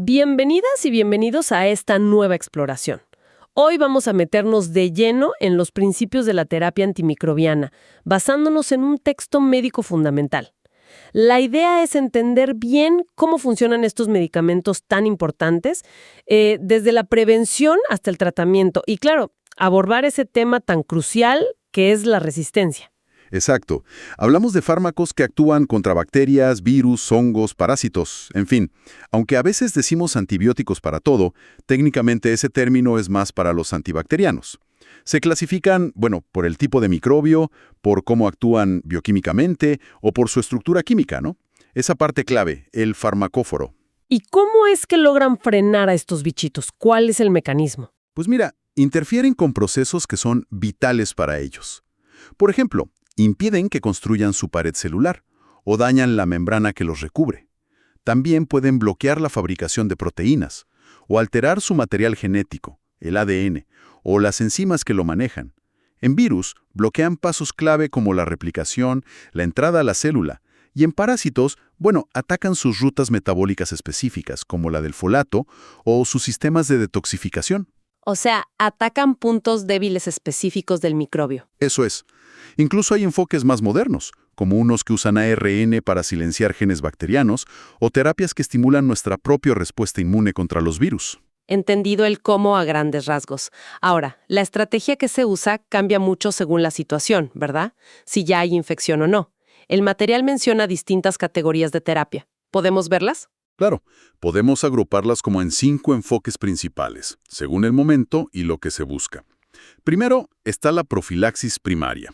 Bienvenidas y bienvenidos a esta nueva exploración. Hoy vamos a meternos de lleno en los principios de la terapia antimicrobiana, basándonos en un texto médico fundamental. La idea es entender bien cómo funcionan estos medicamentos tan importantes, desde la prevención hasta el tratamiento y, claro, abordar ese tema tan crucial que es la resistencia. Exacto. Hablamos de fármacos que actúan contra bacterias, virus, hongos, parásitos, en fin. Aunque a veces decimos antibióticos para todo, técnicamente ese término es más para los antibacterianos. Se clasifican, por el tipo de microbio, por cómo actúan bioquímicamente o por su estructura química, ¿no? Esa parte clave, el farmacóforo. ¿Y cómo es que logran frenar a estos bichitos? ¿Cuál es el mecanismo? Pues mira, interfieren con procesos que son vitales para ellos. Por ejemplo, impiden que construyan su pared celular o dañan la membrana que los recubre. También pueden bloquear la fabricación de proteínas o alterar su material genético, el ADN, o las enzimas que lo manejan. En virus, bloquean pasos clave como la replicación, la entrada a la célula, y en parásitos, atacan sus rutas metabólicas específicas, como la del folato, o sus sistemas de detoxificación. O sea, atacan puntos débiles específicos del microbio. Eso es. Incluso hay enfoques más modernos, como unos que usan ARN para silenciar genes bacterianos o terapias que estimulan nuestra propia respuesta inmune contra los virus. Entendido el cómo a grandes rasgos. Ahora, la estrategia que se usa cambia mucho según la situación, ¿verdad? Si ya hay infección o no. El material menciona distintas categorías de terapia. ¿Podemos verlas? Claro, podemos agruparlas como en 5 enfoques principales, según el momento y lo que se busca. Primero está la profilaxis primaria.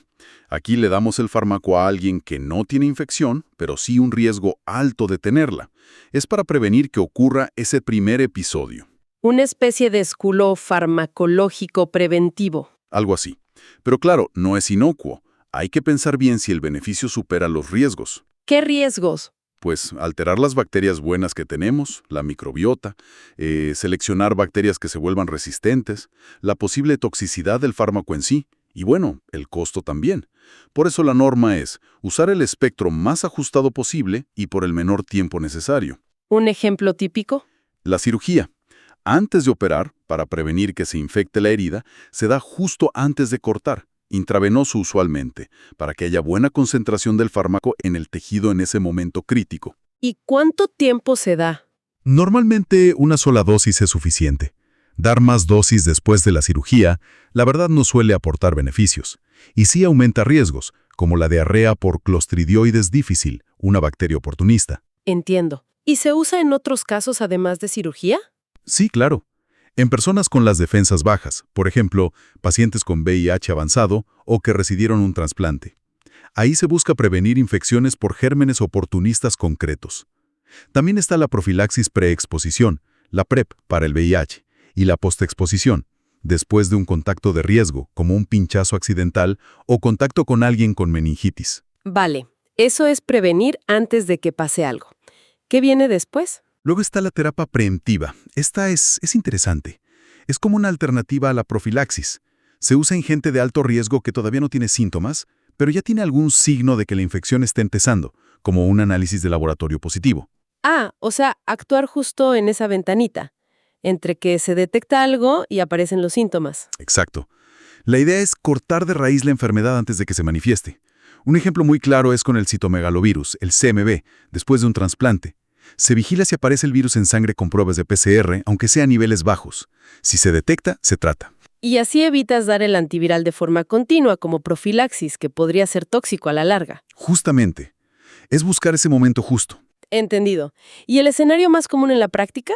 Aquí le damos el fármaco a alguien que no tiene infección, pero sí un riesgo alto de tenerla. Es para prevenir que ocurra ese primer episodio. Una especie de escudo farmacológico preventivo. Algo así. Pero claro, no es inocuo. Hay que pensar bien si el beneficio supera los riesgos. ¿Qué riesgos? Pues alterar las bacterias buenas que tenemos, la microbiota, seleccionar bacterias que se vuelvan resistentes, la posible toxicidad del fármaco en sí, y el costo también. Por eso la norma es usar el espectro más ajustado posible y por el menor tiempo necesario. ¿Un ejemplo típico? La cirugía. Antes de operar, para prevenir que se infecte la herida, se da justo antes de cortar, intravenoso usualmente, para que haya buena concentración del fármaco en el tejido en ese momento crítico. ¿Y cuánto tiempo se da? Normalmente una sola dosis es suficiente. Dar más dosis después de la cirugía, la verdad no suele aportar beneficios, y sí aumenta riesgos, como la diarrea por Clostridioides difficile, una bacteria oportunista. Entiendo. ¿Y se usa en otros casos además de cirugía? Sí, claro. En personas con las defensas bajas, por ejemplo, pacientes con VIH avanzado o que recibieron un trasplante. Ahí se busca prevenir infecciones por gérmenes oportunistas concretos. También está la profilaxis preexposición, la PrEP para el VIH, y la postexposición, después de un contacto de riesgo, como un pinchazo accidental o contacto con alguien con meningitis. Vale, eso es prevenir antes de que pase algo. ¿Qué viene después? Luego está la terapia preemptiva. Esta es interesante. Es como una alternativa a la profilaxis. Se usa en gente de alto riesgo que todavía no tiene síntomas, pero ya tiene algún signo de que la infección está empezando, como un análisis de laboratorio positivo. Ah, o sea, actuar justo en esa ventanita, entre que se detecta algo y aparecen los síntomas. Exacto. La idea es cortar de raíz la enfermedad antes de que se manifieste. Un ejemplo muy claro es con el citomegalovirus, el CMV, después de un trasplante. Se vigila si aparece el virus en sangre con pruebas de PCR, aunque sea a niveles bajos. Si se detecta, se trata. Y así evitas dar el antiviral de forma continua como profilaxis, que podría ser tóxico a la larga. Justamente. Es buscar ese momento justo. Entendido. ¿Y el escenario más común en la práctica?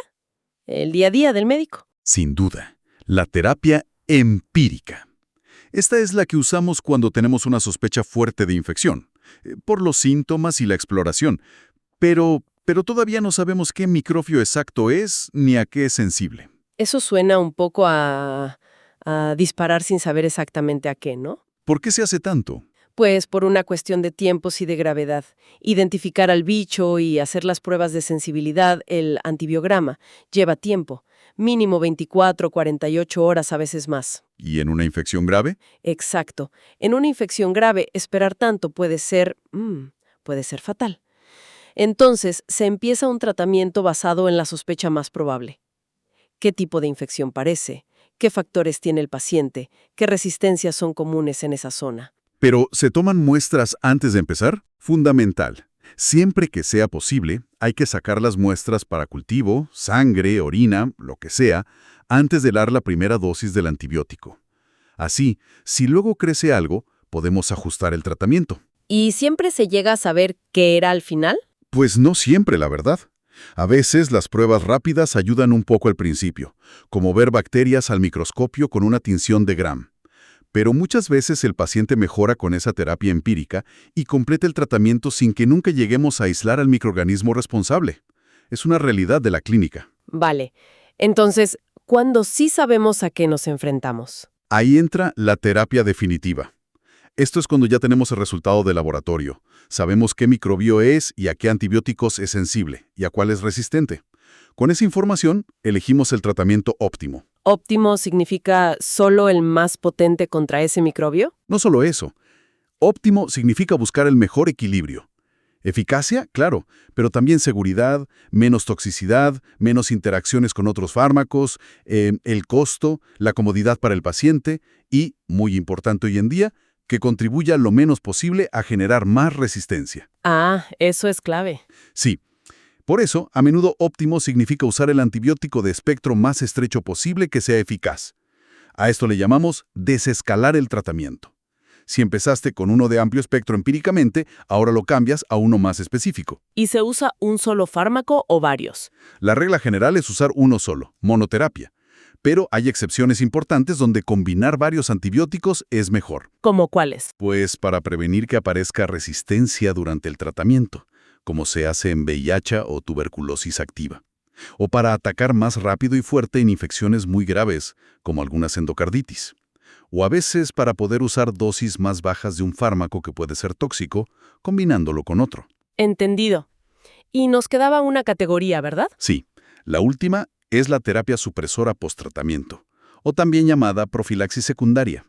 El día a día del médico. Sin duda. La terapia empírica. Esta es la que usamos cuando tenemos una sospecha fuerte de infección, por los síntomas y la exploración. Pero todavía no sabemos qué microbio exacto es ni a qué es sensible. Eso suena un poco a disparar sin saber exactamente a qué, ¿no? ¿Por qué se hace tanto? Pues por una cuestión de tiempos y de gravedad. Identificar al bicho y hacer las pruebas de sensibilidad, el antibiograma, lleva tiempo. Mínimo 24, 48 horas, a veces más. ¿Y en una infección grave? Exacto. En una infección grave, esperar tanto puede ser fatal. Entonces, se empieza un tratamiento basado en la sospecha más probable. ¿Qué tipo de infección parece? ¿Qué factores tiene el paciente? ¿Qué resistencias son comunes en esa zona? Pero, ¿se toman muestras antes de empezar? Fundamental. Siempre que sea posible, hay que sacar las muestras para cultivo, sangre, orina, lo que sea, antes de dar la primera dosis del antibiótico. Así, si luego crece algo, podemos ajustar el tratamiento. ¿Y siempre se llega a saber qué era al final? Pues no siempre, la verdad. A veces las pruebas rápidas ayudan un poco al principio, como ver bacterias al microscopio con una tinción de Gram. Pero muchas veces el paciente mejora con esa terapia empírica y completa el tratamiento sin que nunca lleguemos a aislar al microorganismo responsable. Es una realidad de la clínica. Vale. Entonces, ¿cuándo sí sabemos a qué nos enfrentamos? Ahí entra la terapia definitiva. Esto es cuando ya tenemos el resultado del laboratorio. Sabemos qué microbio es y a qué antibióticos es sensible y a cuál es resistente. Con esa información, elegimos el tratamiento óptimo. ¿Óptimo significa solo el más potente contra ese microbio? No solo eso. Óptimo significa buscar el mejor equilibrio. Eficacia, claro, pero también seguridad, menos toxicidad, menos interacciones con otros fármacos, el costo, la comodidad para el paciente y, muy importante hoy en día, que contribuya lo menos posible a generar más resistencia. Ah, eso es clave. Sí. Por eso, a menudo óptimo significa usar el antibiótico de espectro más estrecho posible que sea eficaz. A esto le llamamos desescalar el tratamiento. Si empezaste con uno de amplio espectro empíricamente, ahora lo cambias a uno más específico. ¿Y se usa un solo fármaco o varios? La regla general es usar uno solo, monoterapia. Pero hay excepciones importantes donde combinar varios antibióticos es mejor. ¿Cómo cuáles? Pues para prevenir que aparezca resistencia durante el tratamiento, como se hace en VIH o tuberculosis activa. O para atacar más rápido y fuerte en infecciones muy graves, como algunas endocarditis. O a veces para poder usar dosis más bajas de un fármaco que puede ser tóxico, combinándolo con otro. Entendido. Y nos quedaba una categoría, ¿verdad? Sí, la última es la terapia supresora posttratamiento, o también llamada profilaxis secundaria.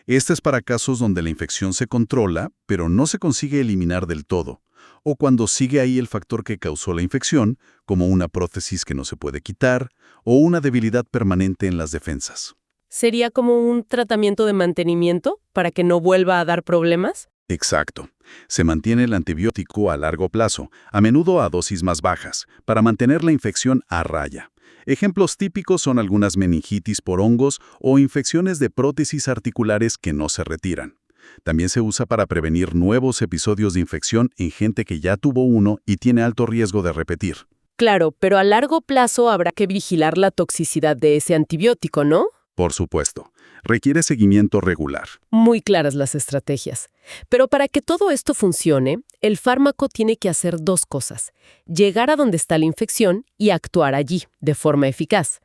Esta es para casos donde la infección se controla, pero no se consigue eliminar del todo, o cuando sigue ahí el factor que causó la infección, como una prótesis que no se puede quitar, o una debilidad permanente en las defensas. ¿Sería como un tratamiento de mantenimiento para que no vuelva a dar problemas? Exacto. Se mantiene el antibiótico a largo plazo, a menudo a dosis más bajas, para mantener la infección a raya. Ejemplos típicos son algunas meningitis por hongos o infecciones de prótesis articulares que no se retiran. También se usa para prevenir nuevos episodios de infección en gente que ya tuvo uno y tiene alto riesgo de repetir. Claro, pero a largo plazo habrá que vigilar la toxicidad de ese antibiótico, ¿no? Por supuesto, requiere seguimiento regular. Muy claras las estrategias. Pero para que todo esto funcione, el fármaco tiene que hacer dos cosas: llegar a donde está la infección y actuar allí, de forma eficaz.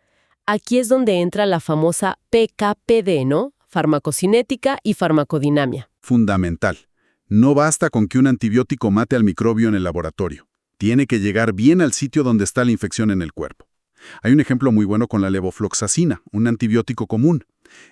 Aquí es donde entra la famosa PK/PD, ¿no? Farmacocinética y farmacodinamia. Fundamental. No basta con que un antibiótico mate al microbio en el laboratorio. Tiene que llegar bien al sitio donde está la infección en el cuerpo. Hay un ejemplo muy bueno con la levofloxacina, un antibiótico común.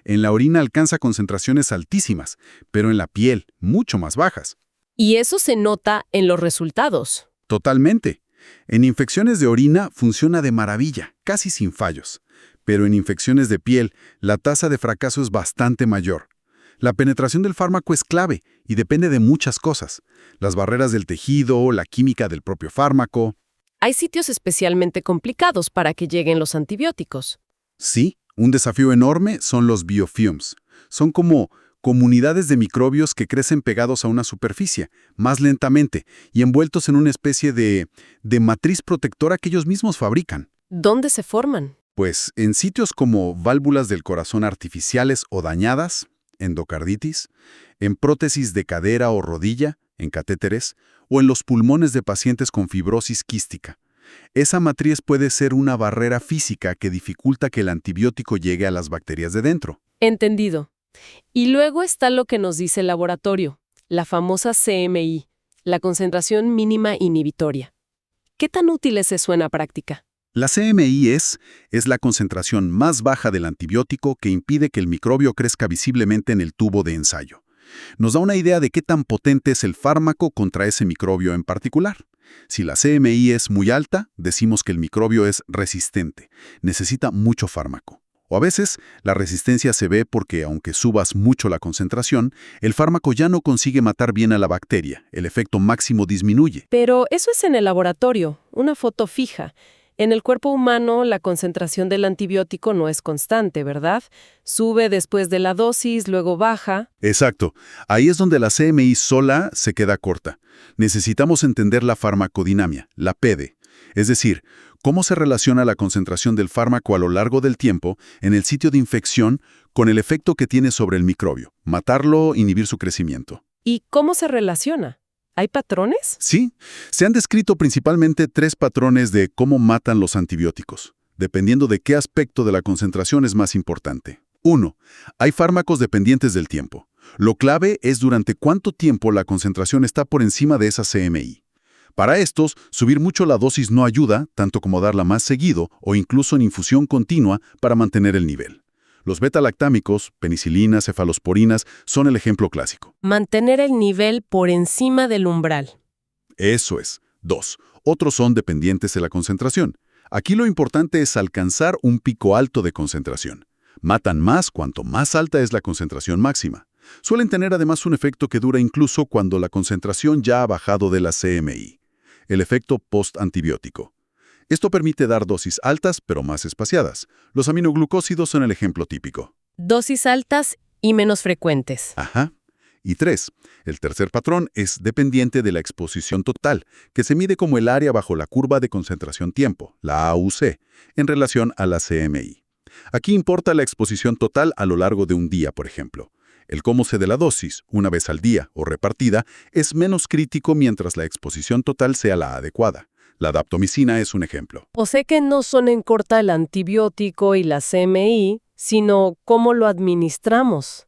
En la orina alcanza concentraciones altísimas, pero en la piel mucho más bajas. Y eso se nota en los resultados. Totalmente. En infecciones de orina funciona de maravilla, casi sin fallos. Pero en infecciones de piel, la tasa de fracaso es bastante mayor. La penetración del fármaco es clave y depende de muchas cosas. Las barreras del tejido, la química del propio fármaco. Hay sitios especialmente complicados para que lleguen los antibióticos. Sí, un desafío enorme son los biofilms. Son como comunidades de microbios que crecen pegados a una superficie, más lentamente, y envueltos en una especie de matriz protectora que ellos mismos fabrican. ¿Dónde se forman? Pues en sitios como válvulas del corazón artificiales o dañadas, endocarditis, en prótesis de cadera o rodilla, en catéteres, o en los pulmones de pacientes con fibrosis quística. Esa matriz puede ser una barrera física que dificulta que el antibiótico llegue a las bacterias de dentro. Entendido. Y luego está lo que nos dice el laboratorio, la famosa CMI, la concentración mínima inhibitoria. ¿Qué tan útil es eso en la práctica? La CMI es la concentración más baja del antibiótico que impide que el microbio crezca visiblemente en el tubo de ensayo. Nos da una idea de qué tan potente es el fármaco contra ese microbio en particular. Si la CMI es muy alta, decimos que el microbio es resistente, necesita mucho fármaco. O a veces, la resistencia se ve porque, aunque subas mucho la concentración, el fármaco ya no consigue matar bien a la bacteria, el efecto máximo disminuye. Pero eso es en el laboratorio, una foto fija. En el cuerpo humano, la concentración del antibiótico no es constante, ¿verdad? Sube después de la dosis, luego baja. Exacto. Ahí es donde la CMI sola se queda corta. Necesitamos entender la farmacodinamia, la PD. Es decir, cómo se relaciona la concentración del fármaco a lo largo del tiempo en el sitio de infección con el efecto que tiene sobre el microbio, matarlo, inhibir su crecimiento. ¿Y cómo se relaciona? ¿Hay patrones? Sí, se han descrito principalmente 3 patrones de cómo matan los antibióticos, dependiendo de qué aspecto de la concentración es más importante. 1. Hay fármacos dependientes del tiempo. Lo clave es durante cuánto tiempo la concentración está por encima de esa CMI. Para estos, subir mucho la dosis no ayuda, tanto como darla más seguido o incluso en infusión continua para mantener el nivel. Los beta-lactámicos, penicilinas, cefalosporinas, son el ejemplo clásico. Mantener el nivel por encima del umbral. Eso es. 2. Otros son dependientes de la concentración. Aquí lo importante es alcanzar un pico alto de concentración. Matan más cuanto más alta es la concentración máxima. Suelen tener además un efecto que dura incluso cuando la concentración ya ha bajado de la CMI. El efecto post-antibiótico. Esto permite dar dosis altas pero más espaciadas. Los aminoglucósidos son el ejemplo típico. Dosis altas y menos frecuentes. Ajá. Y 3. El tercer patrón es dependiente de la exposición total, que se mide como el área bajo la curva de concentración-tiempo, la AUC, en relación a la CMI. Aquí importa la exposición total a lo largo de un día, por ejemplo. El cómo se dé la dosis, una vez al día o repartida, es menos crítico mientras la exposición total sea la adecuada. La daptomicina es un ejemplo. O sé que no son en corta el antibiótico y la CMI, sino cómo lo administramos.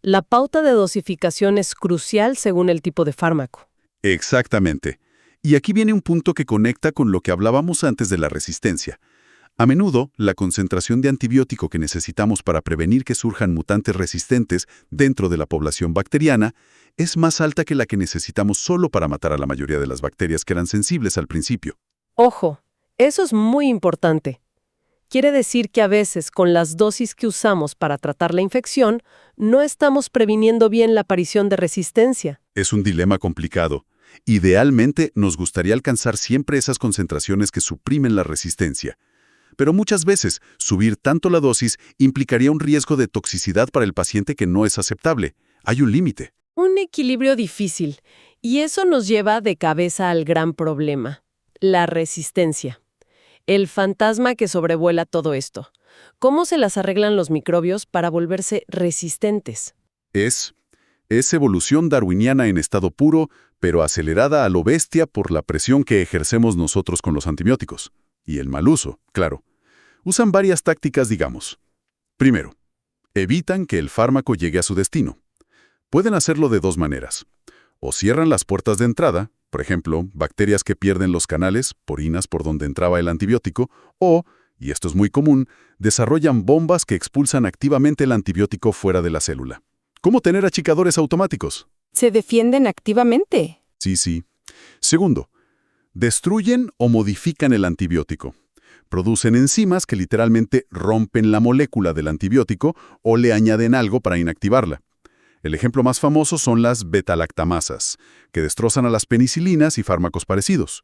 La pauta de dosificación es crucial según el tipo de fármaco. Exactamente. Y aquí viene un punto que conecta con lo que hablábamos antes de la resistencia. A menudo, la concentración de antibiótico que necesitamos para prevenir que surjan mutantes resistentes dentro de la población bacteriana es más alta que la que necesitamos solo para matar a la mayoría de las bacterias que eran sensibles al principio. Ojo, eso es muy importante. Quiere decir que a veces, con las dosis que usamos para tratar la infección, no estamos previniendo bien la aparición de resistencia. Es un dilema complicado. Idealmente, nos gustaría alcanzar siempre esas concentraciones que suprimen la resistencia. Pero muchas veces, subir tanto la dosis implicaría un riesgo de toxicidad para el paciente que no es aceptable. Hay un límite. Un equilibrio difícil, y eso nos lleva de cabeza al gran problema, la resistencia. El fantasma que sobrevuela todo esto. ¿Cómo se las arreglan los microbios para volverse resistentes? Es evolución darwiniana en estado puro, pero acelerada a lo bestia por la presión que ejercemos nosotros con los antibióticos. Y el mal uso, claro. Usan varias tácticas, digamos. Primero, evitan que el fármaco llegue a su destino. Pueden hacerlo de 2 maneras. O cierran las puertas de entrada, por ejemplo, bacterias que pierden los canales, porinas por donde entraba el antibiótico, o, y esto es muy común, desarrollan bombas que expulsan activamente el antibiótico fuera de la célula. ¿Cómo tener achicadores automáticos? ¿Se defienden activamente? Sí. Segundo, destruyen o modifican el antibiótico. Producen enzimas que literalmente rompen la molécula del antibiótico o le añaden algo para inactivarla. El ejemplo más famoso son las beta-lactamasas, que destrozan a las penicilinas y fármacos parecidos.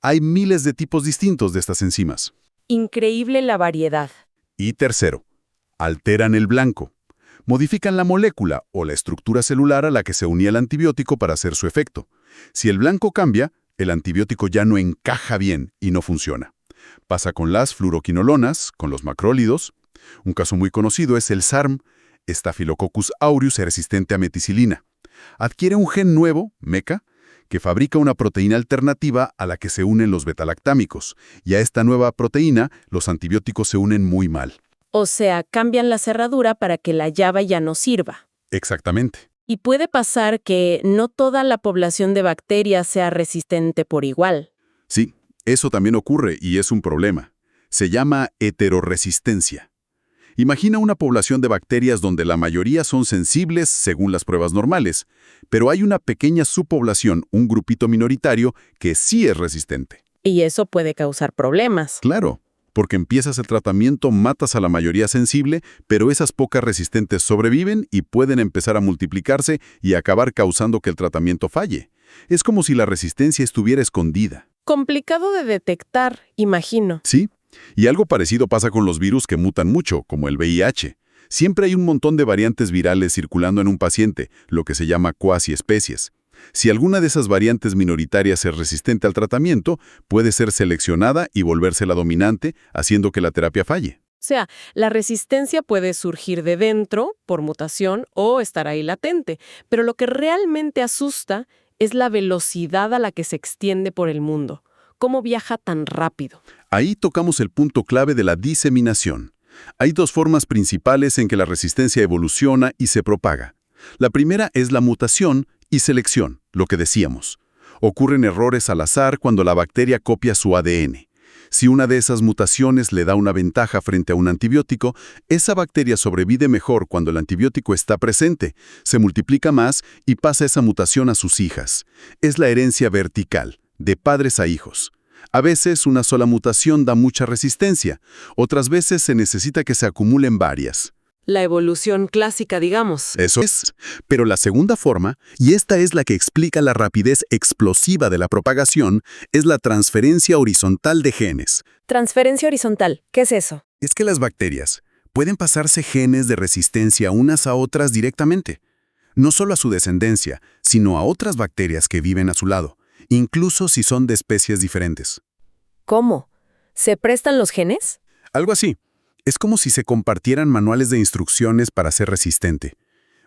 Hay miles de tipos distintos de estas enzimas. Increíble la variedad. Y tercero, alteran el blanco. Modifican la molécula o la estructura celular a la que se unía el antibiótico para hacer su efecto. Si el blanco cambia, el antibiótico ya no encaja bien y no funciona. Pasa con las fluoroquinolonas, con los macrólidos. Un caso muy conocido es el SARM, Staphylococcus aureus resistente a meticilina. Adquiere un gen nuevo, MECA, que fabrica una proteína alternativa a la que se unen los betalactámicos, y a esta nueva proteína los antibióticos se unen muy mal. O sea, cambian la cerradura para que la llave ya no sirva. Exactamente. Y puede pasar que no toda la población de bacterias sea resistente por igual. Sí, eso también ocurre y es un problema. Se llama heteroresistencia. Imagina una población de bacterias donde la mayoría son sensibles según las pruebas normales, pero hay una pequeña subpoblación, un grupito minoritario, que sí es resistente. Y eso puede causar problemas. Claro, porque empiezas el tratamiento, matas a la mayoría sensible, pero esas pocas resistentes sobreviven y pueden empezar a multiplicarse y acabar causando que el tratamiento falle. Es como si la resistencia estuviera escondida. Complicado de detectar, imagino. Sí, y algo parecido pasa con los virus que mutan mucho, como el VIH. Siempre hay un montón de variantes virales circulando en un paciente, lo que se llama cuasi-especies. Si alguna de esas variantes minoritarias es resistente al tratamiento, puede ser seleccionada y volverse la dominante, haciendo que la terapia falle. O sea, la resistencia puede surgir de dentro, por mutación, o estar ahí latente. Pero lo que realmente asusta es la velocidad a la que se extiende por el mundo. ¿Cómo viaja tan rápido? Ahí tocamos el punto clave de la diseminación. Hay dos formas principales en que la resistencia evoluciona y se propaga. La primera es la mutación y selección, lo que decíamos. Ocurren errores al azar cuando la bacteria copia su ADN. Si una de esas mutaciones le da una ventaja frente a un antibiótico, esa bacteria sobrevive mejor cuando el antibiótico está presente, se multiplica más y pasa esa mutación a sus hijas. Es la herencia vertical, de padres a hijos. A veces una sola mutación da mucha resistencia, otras veces se necesita que se acumulen varias. La evolución clásica, digamos. Eso es. Pero la segunda forma, y esta es la que explica la rapidez explosiva de la propagación, es la transferencia horizontal de genes. Transferencia horizontal, ¿qué es eso? Es que las bacterias pueden pasarse genes de resistencia unas a otras directamente. No solo a su descendencia, sino a otras bacterias que viven a su lado, incluso si son de especies diferentes. ¿Cómo? ¿Se prestan los genes? Algo así. Es como si se compartieran manuales de instrucciones para ser resistente.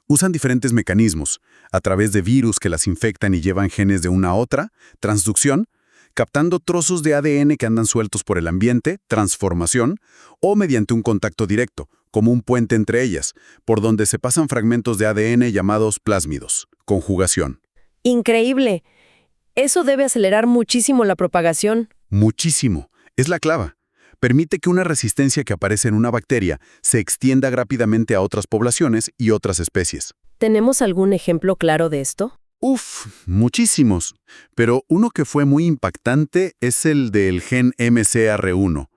Usan diferentes mecanismos, a través de virus que las infectan y llevan genes de una a otra, transducción, captando trozos de ADN que andan sueltos por el ambiente, transformación, o mediante un contacto directo, como un puente entre ellas, por donde se pasan fragmentos de ADN llamados plásmidos, conjugación. Increíble. Eso debe acelerar muchísimo la propagación. Muchísimo. Es la clave. Permite que una resistencia que aparece en una bacteria se extienda rápidamente a otras poblaciones y otras especies. ¿Tenemos algún ejemplo claro de esto? Muchísimos. Pero uno que fue muy impactante es el del gen MCR1.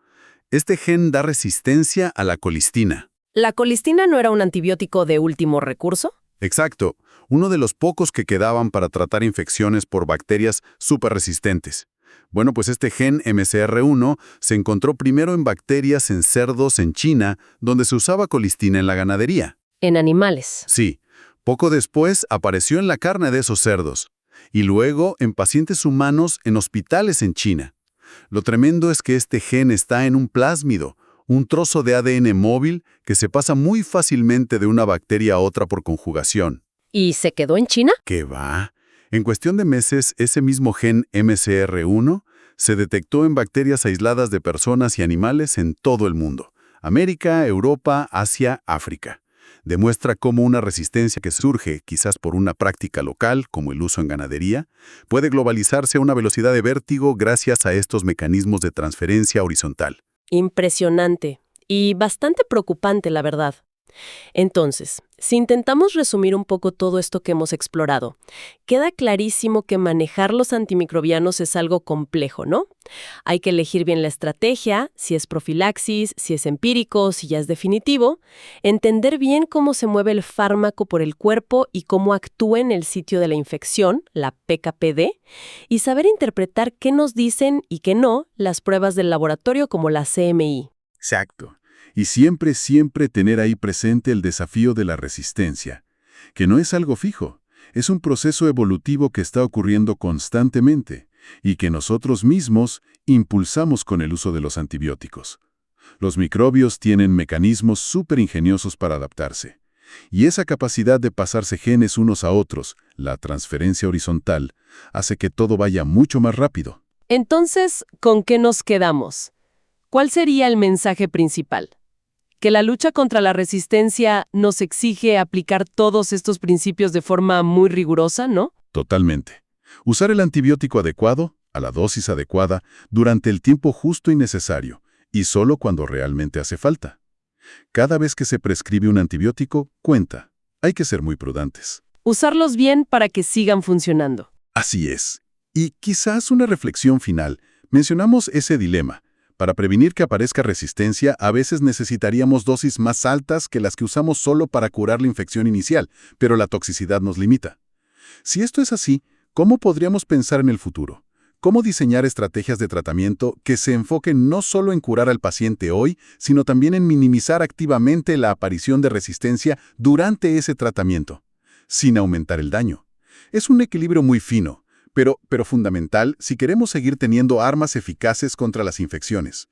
Este gen da resistencia a la colistina. ¿La colistina no era un antibiótico de último recurso? Exacto. Uno de los pocos que quedaban para tratar infecciones por bacterias superresistentes. Bueno, pues este gen MCR1 se encontró primero en bacterias en cerdos en China, donde se usaba colistina en la ganadería. En animales. Sí, poco después apareció en la carne de esos cerdos, y luego en pacientes humanos en hospitales en China. Lo tremendo es que este gen está en un plásmido, un trozo de ADN móvil que se pasa muy fácilmente de una bacteria a otra por conjugación. ¿Y se quedó en China? ¿Qué va? En cuestión de meses, ese mismo gen MCR1 se detectó en bacterias aisladas de personas y animales en todo el mundo. América, Europa, Asia, África. Demuestra cómo una resistencia que surge, quizás por una práctica local, como el uso en ganadería, puede globalizarse a una velocidad de vértigo gracias a estos mecanismos de transferencia horizontal. Impresionante. Y bastante preocupante, la verdad. Entonces, si intentamos resumir un poco todo esto que hemos explorado, queda clarísimo que manejar los antimicrobianos es algo complejo, ¿no? Hay que elegir bien la estrategia, si es profilaxis, si es empírico, si ya es definitivo, entender bien cómo se mueve el fármaco por el cuerpo y cómo actúa en el sitio de la infección, la PKPD, y saber interpretar qué nos dicen y qué no las pruebas del laboratorio como la CMI. Exacto. Y siempre tener ahí presente el desafío de la resistencia, que no es algo fijo, es un proceso evolutivo que está ocurriendo constantemente y que nosotros mismos impulsamos con el uso de los antibióticos. Los microbios tienen mecanismos súper ingeniosos para adaptarse, y esa capacidad de pasarse genes unos a otros, la transferencia horizontal, hace que todo vaya mucho más rápido. Entonces, ¿con qué nos quedamos? ¿Cuál sería el mensaje principal? Que la lucha contra la resistencia nos exige aplicar todos estos principios de forma muy rigurosa, ¿no? Totalmente. Usar el antibiótico adecuado, a la dosis adecuada, durante el tiempo justo y necesario, y solo cuando realmente hace falta. Cada vez que se prescribe un antibiótico, cuenta. Hay que ser muy prudentes. Usarlos bien para que sigan funcionando. Así es. Y quizás una reflexión final. Mencionamos ese dilema. Para prevenir que aparezca resistencia, a veces necesitaríamos dosis más altas que las que usamos solo para curar la infección inicial, pero la toxicidad nos limita. Si esto es así, ¿cómo podríamos pensar en el futuro? ¿Cómo diseñar estrategias de tratamiento que se enfoquen no solo en curar al paciente hoy, sino también en minimizar activamente la aparición de resistencia durante ese tratamiento, sin aumentar el daño? Es un equilibrio muy fino, pero fundamental si queremos seguir teniendo armas eficaces contra las infecciones.